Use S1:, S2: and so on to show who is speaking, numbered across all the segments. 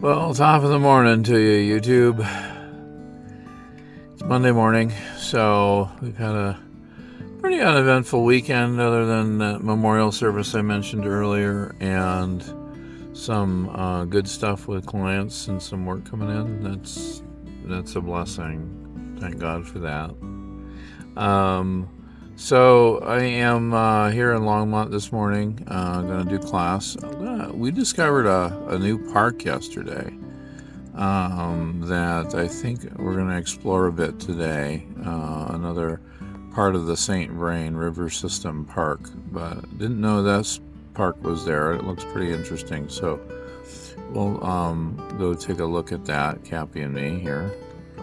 S1: Well, top of the morning to you, YouTube. It's Monday morning, so we've had a pretty uneventful weekend other than that memorial service I mentioned earlier and some good stuff with clients and some work coming in. That's a blessing. Thank God for that. Um, so I am here in Longmont this morning. Going to do class. We discovered a new park yesterday that I think we're going to explore a bit today. Another part of the St. Vrain River System Park, but didn't know this park was there. It looks pretty interesting, so we'll go take a look at that, Cappy and me here.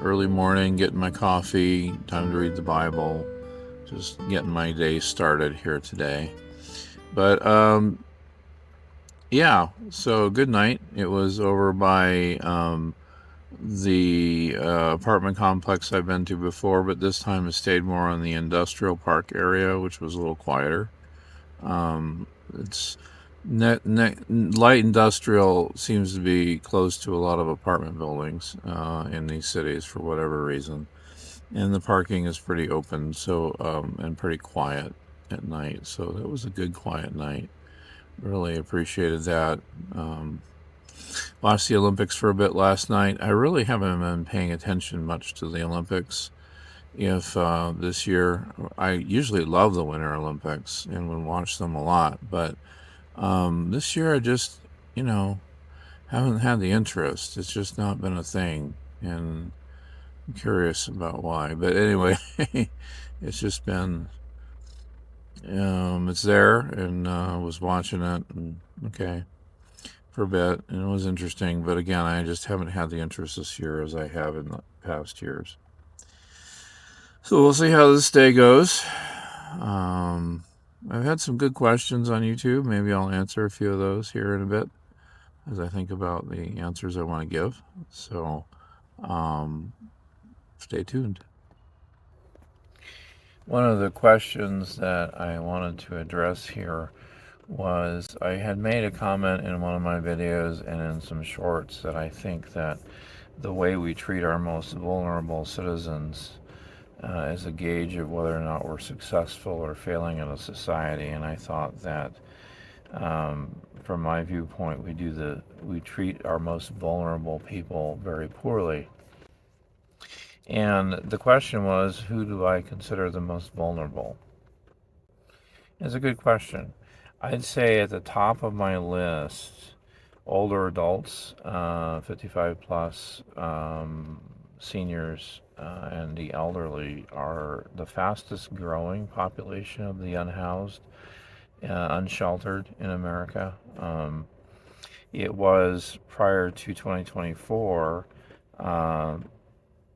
S1: Early morning, getting my coffee, time to read the Bible, just getting my day started here today. But yeah, so good night. It was over by the apartment complex I've been to before, but this time it stayed more on the industrial park area, which was a little quieter. It's light industrial seems to be close to a lot of apartment buildings in these cities for whatever reason, and the parking is pretty open, so and pretty quiet at night. So that was a good quiet night. Really appreciated that. Watched the Olympics for a bit last night. I really haven't been paying attention much to the Olympics. If this year, I usually love the Winter Olympics and would watch them a lot, but this year I just, you know, haven't had the interest. It's just not been a thing, and I'm curious about why. But anyway, it's just been, it's there, and was watching it, and okay, for a bit, and it was interesting. But again, I just haven't had the interest this year as I have in the past years. So we'll see how this day goes. I've had some good questions on YouTube. Maybe I'll answer a few of those here in a bit as I think about the answers I want to give. So stay tuned. One of the questions that I wanted to address here was I had made a comment in one of my videos and in some shorts that I think that the way we treat our most vulnerable citizens is a gauge of whether or not we're successful or failing in a society. And I thought that from my viewpoint, we treat our most vulnerable people very poorly. And the question was, who do I consider the most vulnerable? It's a good question. I'd say at the top of my list, older adults, 55 plus, seniors, and the elderly are the fastest growing population of the unhoused, unsheltered in America. It was prior to 2024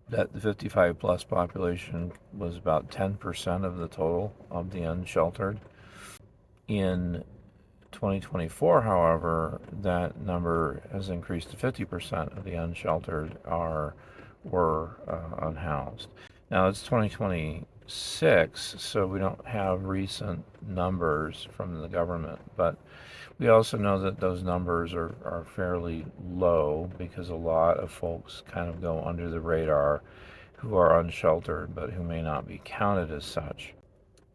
S1: that the 55 plus population was about 10% of the total of the unsheltered. In 2024, however, that number has increased to 50% of the unsheltered were unhoused. Now it's 2026, so we don't have recent numbers from the government, but we also know that those numbers are fairly low because a lot of folks kind of go under the radar who are unsheltered but who may not be counted as such.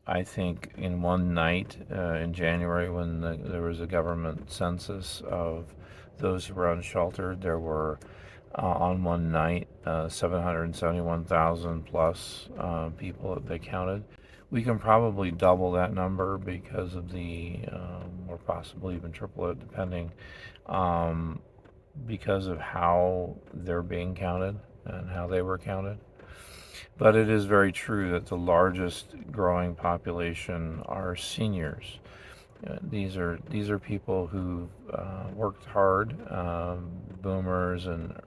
S1: I think in one night in January when there was a government census of those who were unsheltered, there were on one night 771,000 plus people that they counted. We can probably double that number because of or possibly even triple it, depending, because of how they're being counted and how they were counted. But it is very true that the largest growing population are seniors. These are people who worked hard, boomers and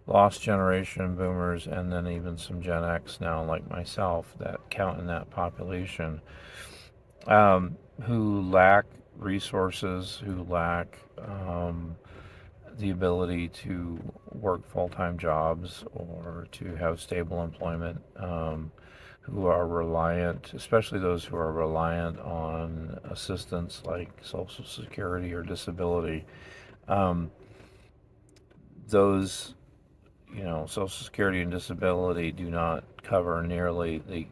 S1: lost generation boomers, and then even some Gen X now, like myself, that count in that population, who lack resources, who lack the ability to work full-time jobs or to have stable employment, who are reliant, especially those who are reliant on assistance like Social Security or disability. those, Social Security and disability do not cover nearly the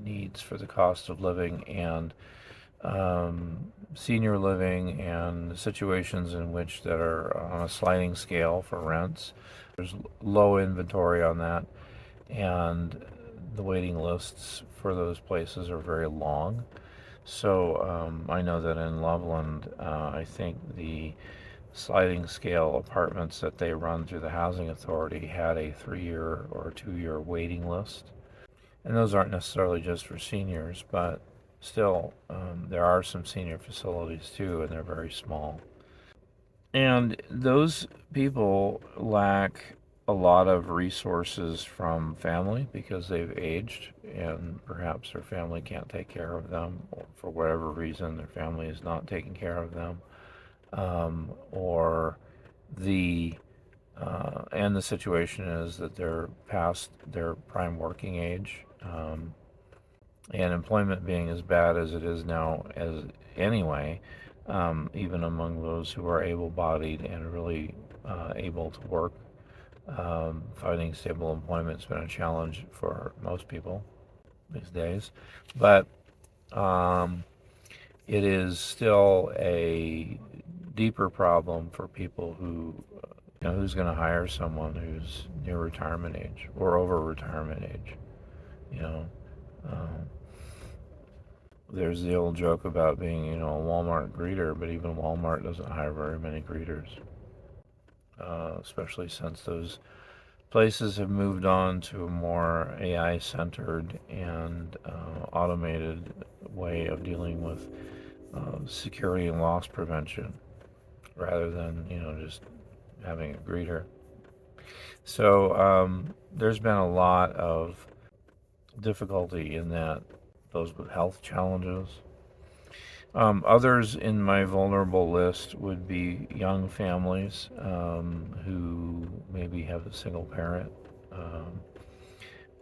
S1: needs for the cost of living and senior living and situations in which that are on a sliding scale for rents. There's low inventory on that, and the waiting lists for those places are very long. So I know that in Loveland, I think the sliding scale apartments that they run through the housing authority had a 3 year or 2 year waiting list. And those aren't necessarily just for seniors, but still, there are some senior facilities too, and they're very small. And those people lack a lot of resources from family because they've aged and perhaps their family can't take care of them, or for whatever reason their family is not taking care of them, or the and the situation is that they're past their prime working age, and employment being as bad as it is now as anyway, even among those who are able-bodied and really able to work, finding stable employment has been a challenge for most people these days. But it is still a deeper problem for people who, who's going to hire someone who's near retirement age or over retirement age, you know. Um, there's the old joke about being, a Walmart greeter, but even Walmart doesn't hire very many greeters, especially since those places have moved on to a more AI-centered and automated way of dealing with security and loss prevention rather than, just having a greeter. So there's been a lot of difficulty in that, those with health challenges. Others in my vulnerable list would be young families who maybe have a single parent,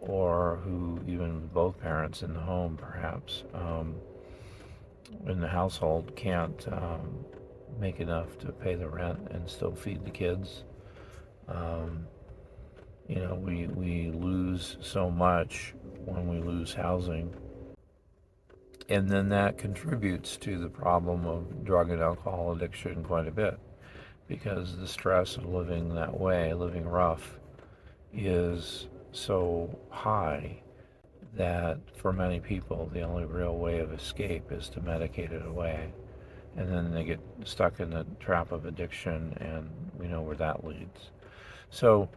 S1: or who even with both parents in the home, perhaps, in the household, can't make enough to pay the rent and still feed the kids. Um, we lose so much when we lose housing. And then that contributes to the problem of drug and alcohol addiction quite a bit, because the stress of living that way, living rough, is so high that for many people the only real way of escape is to medicate it away. And then they get stuck in the trap of addiction, and we know where that leads. So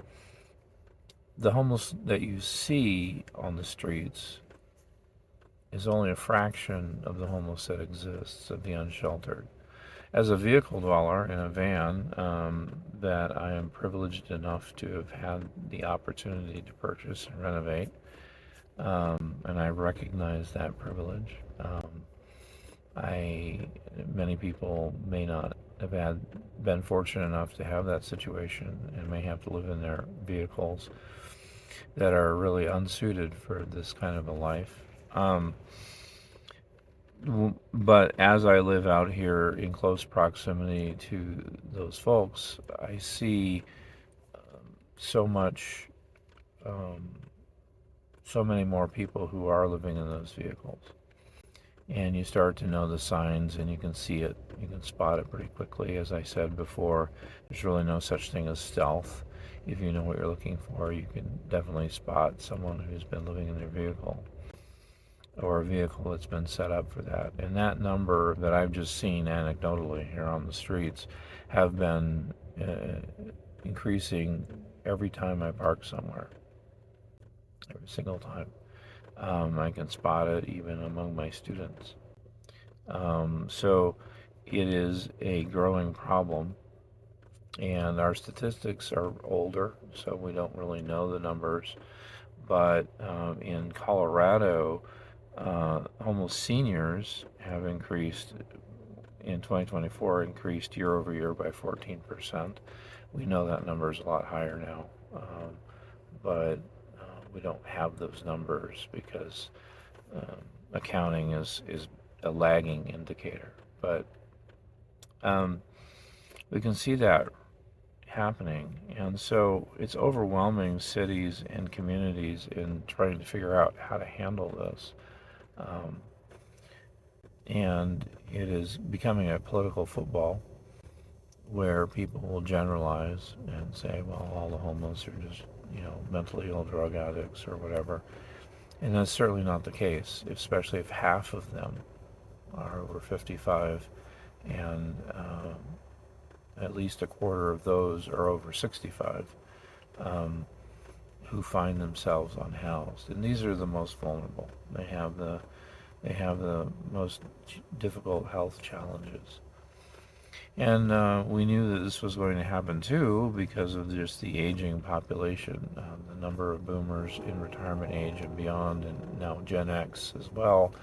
S1: the homeless that you see on the streets is only a fraction of the homeless that exists, of the unsheltered. As a vehicle dweller in a van that I am privileged enough to have had the opportunity to purchase and renovate, and I recognize that privilege. Many people may not have been fortunate enough to have that situation and may have to live in their vehicles that are really unsuited for this kind of a life. But as I live out here in close proximity to those folks, I see so much, so many more people who are living in those vehicles. And you start to know the signs, and you can see it, you can spot it pretty quickly. As I said before, there's really no such thing as stealth. If you know what you're looking for, you can definitely spot someone who's been living in their vehicle, or a vehicle that's been set up for that. And that number that I've just seen anecdotally here on the streets have been increasing every time I park somewhere, every single time. I can spot it even among my students. So it is a growing problem, and our statistics are older, so we don't really know the numbers. But in Colorado, homeless seniors have increased in 2024, increased year over year by 14%. We know that number is a lot higher now, but we don't have those numbers because accounting is a lagging indicator. But we can see that happening. And so it's overwhelming cities and communities in trying to figure out how to handle this. Um, and it is becoming a political football where people will generalize and say, well, all the homeless are just, mentally ill drug addicts or whatever. And that's certainly not the case, especially if half of them are over 55 and at least a quarter of those are over 65 um, who find themselves unhoused. And these are the most vulnerable. They have the most difficult health challenges. And we knew that this was going to happen too because of just the aging population, the number of boomers in retirement age and beyond, and now Gen X as well,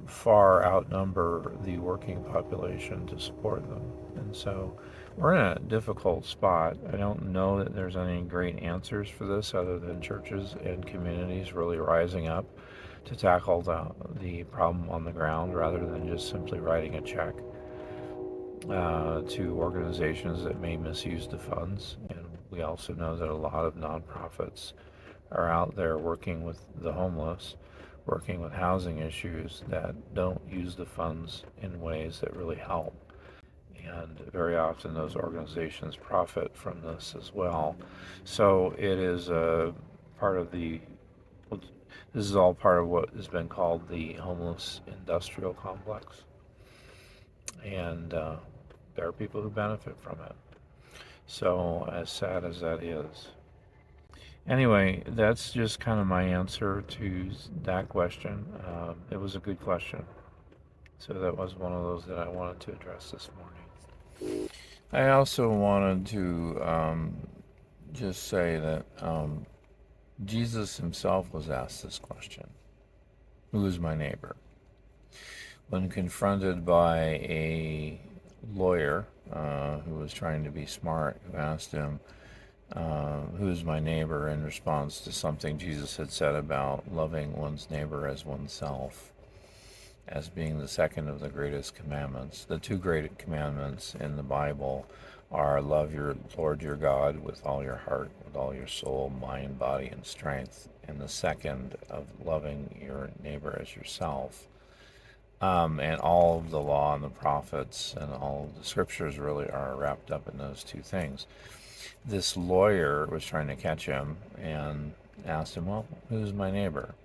S1: far outnumber the working population to support them. And so we're in a difficult spot. I don't know that there's any great answers for this other than churches and communities really rising up to tackle the problem on the ground rather than just simply writing a check to organizations that may misuse the funds. And we also know that a lot of nonprofits are out there working with the homeless, working with housing issues that don't use the funds in ways that really help. And very often those organizations profit from this as well. So it is a part of this is all part of what has been called the homeless industrial complex. And there are people who benefit from it. So, as sad as that is. Anyway, that's just kind of my answer to that question. It was a good question. So, that was one of those that I wanted to address this morning. I also wanted to just say that Jesus himself was asked this question: who is my neighbor? When confronted by a lawyer who was trying to be smart, who asked him, who is my neighbor, in response to something Jesus had said about loving one's neighbor as oneself, as being the second of the greatest commandments. The two great commandments in the Bible are love your Lord your God with all your heart, with all your soul, mind, body, and strength, and the second of loving your neighbor as yourself. And all of the law and the prophets and all of the scriptures really are wrapped up in those two things. This lawyer was trying to catch him and asked him, well, who's my neighbor?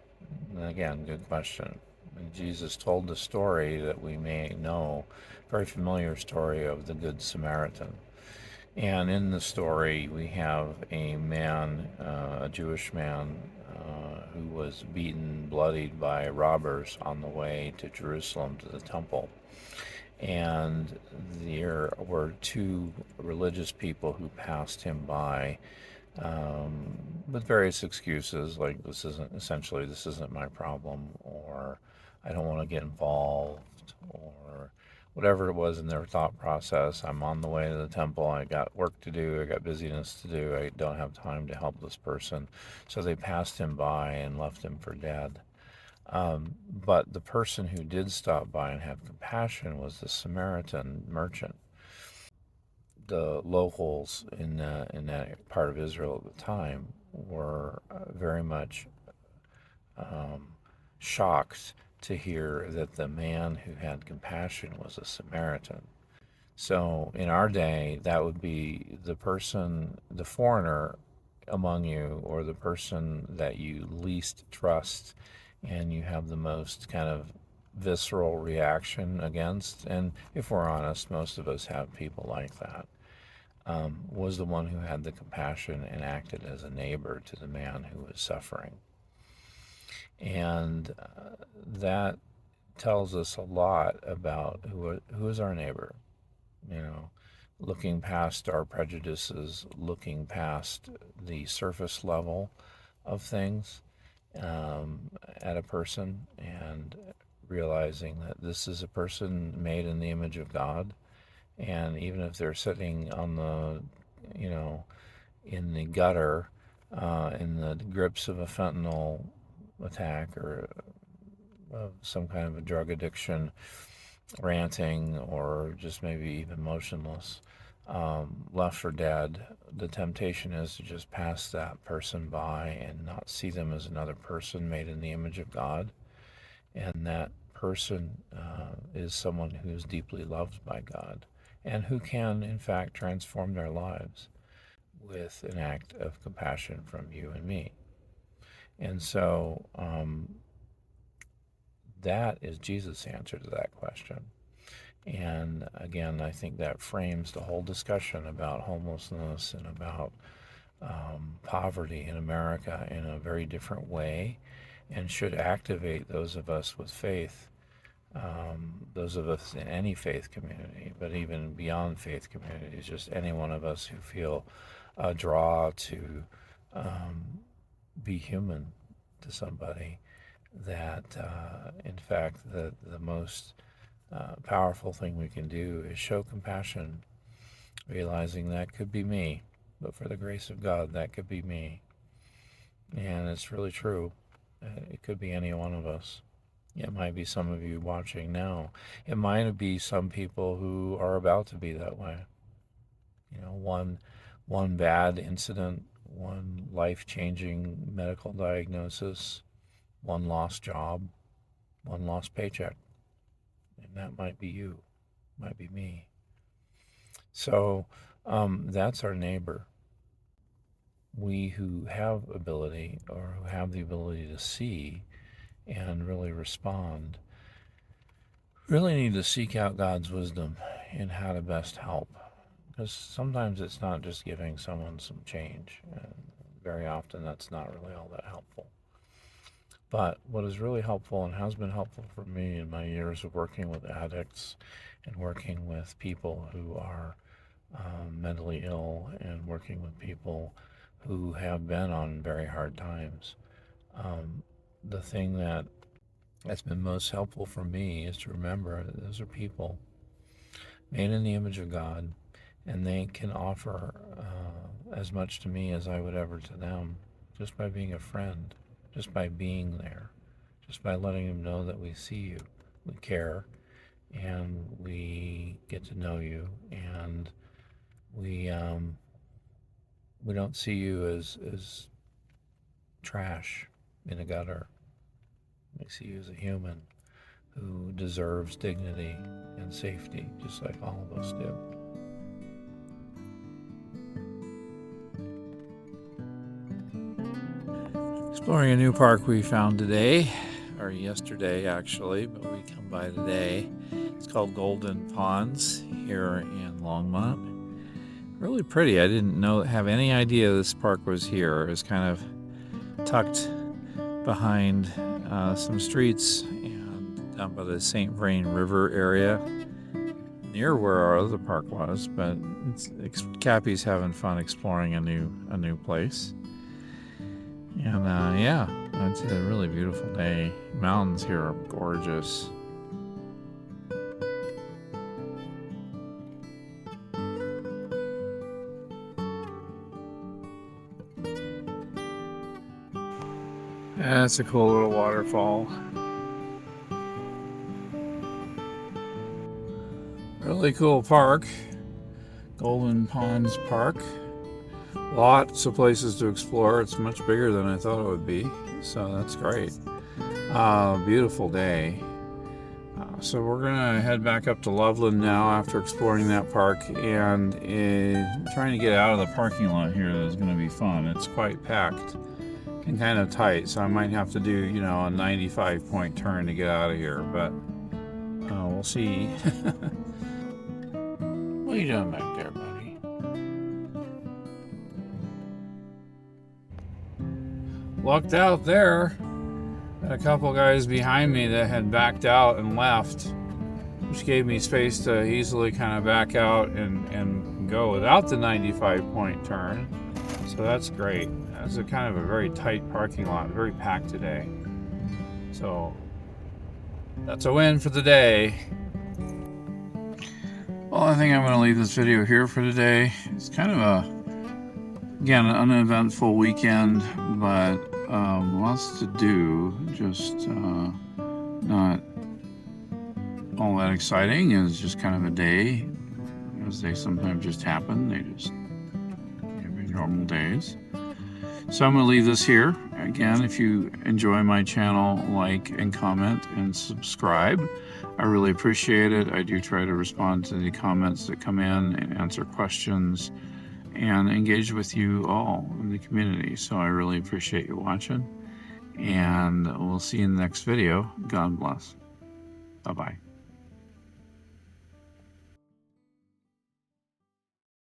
S1: And again, good question. And Jesus told the story that we may know, very familiar story of the Good Samaritan. And in the story, we have a man, a Jewish man, who was beaten, bloodied by robbers on the way to Jerusalem to the temple. And there were two religious people who passed him by with various excuses, like this isn't my problem, or I don't want to get involved, or whatever it was in their thought process. I'm on the way to the temple. I got work to do. I got busyness to do. I don't have time to help this person. So they passed him by and left him for dead. But the person who did stop by and have compassion was the Samaritan merchant. The locals in that part of Israel at the time were very much um, shocked to hear that the man who had compassion was a Samaritan. So in our day, that would be the person, the foreigner among you, or the person that you least trust and you have the most kind of visceral reaction against. And if we're honest, most of us have people like that. Was the one who had the compassion and acted as a neighbor to the man who was suffering. And that tells us a lot about who is our neighbor, you know, looking past our prejudices, looking past the surface level of things at a person, and realizing that this is a person made in the image of God. And even if they're sitting on the, in the gutter, in the grips of a fentanyl attack or some kind of a drug addiction, ranting, or just maybe even motionless, left for dead, the temptation is to just pass that person by and not see them as another person made in the image of God. And that person is someone who is deeply loved by God and who can, in fact, transform their lives with an act of compassion from you and me. And so that is Jesus' answer to that question. And again, I think that frames the whole discussion about homelessness and about poverty in America in a very different way, and should activate those of us with faith, those of us in any faith community, but even beyond faith communities, just any one of us who feel a draw to be human to somebody, that in fact the most powerful thing we can do is show compassion, realizing that could be me, but for the grace of God, that could be me. And it's really true. It could be any one of us. It might be some of you watching now. It might be some people who are about to be that way. You know, one bad incident, one life-changing medical diagnosis, one lost job, one lost paycheck. And that might be you, might be me. So that's our neighbor. We who have ability, or who have the ability to see and really respond, really need to seek out God's wisdom in how to best help. Because sometimes it's not just giving someone some change. And very often that's not really all that helpful. But what is really helpful and has been helpful for me in my years of working with addicts and working with people who are mentally ill and working with people who have been on very hard times, the thing that has been most helpful for me is to remember that those are people made in the image of God, and they can offer as much to me as I would ever to them, just by being a friend, just by being there, just by letting them know that we see you, we care, and we get to know you, and we don't see you as trash in a gutter. We see you as a human who deserves dignity and safety, just like all of us do. Exploring a new park we found today, or yesterday actually, but we come by today. It's called Golden Ponds here in Longmont. Really pretty. I didn't have any idea this park was here. It was kind of tucked behind some streets and down by the St. Vrain River area, near where our other park was. But Cappy's having fun exploring a new place. And yeah, it's a really beautiful day. Mountains here are gorgeous. That's a cool little waterfall. Really cool park. Golden Ponds Park. Lots of places to explore. It's much bigger than I thought it would be, so that's great. Beautiful day. So we're gonna head back up to Loveland now after exploring that park, and trying to get out of the parking lot here is gonna be fun. It's quite packed and kind of tight, so I might have to do, a 95-point turn to get out of here, but we'll see. What are you doing back there, buddy? Lucked out there. Got a couple guys behind me that had backed out and left, which gave me space to easily kind of back out and go without the 95-point turn. So that's great. That's a kind of a very tight parking lot, very packed today. So that's a win for the day. Well, I think I'm going to leave this video here for today. It's kind of again, an uneventful weekend, but lots to do. Just not all that exciting. It was just kind of a day. because they sometimes just happen. They just every normal days. So I'm going to leave this here. Again, if you enjoy my channel, like and comment and subscribe. I really appreciate it. I do try to respond to the comments that come in and answer questions and engage with you all in the community. So I really appreciate you watching. And we'll see you in the next video. God bless. Bye-bye.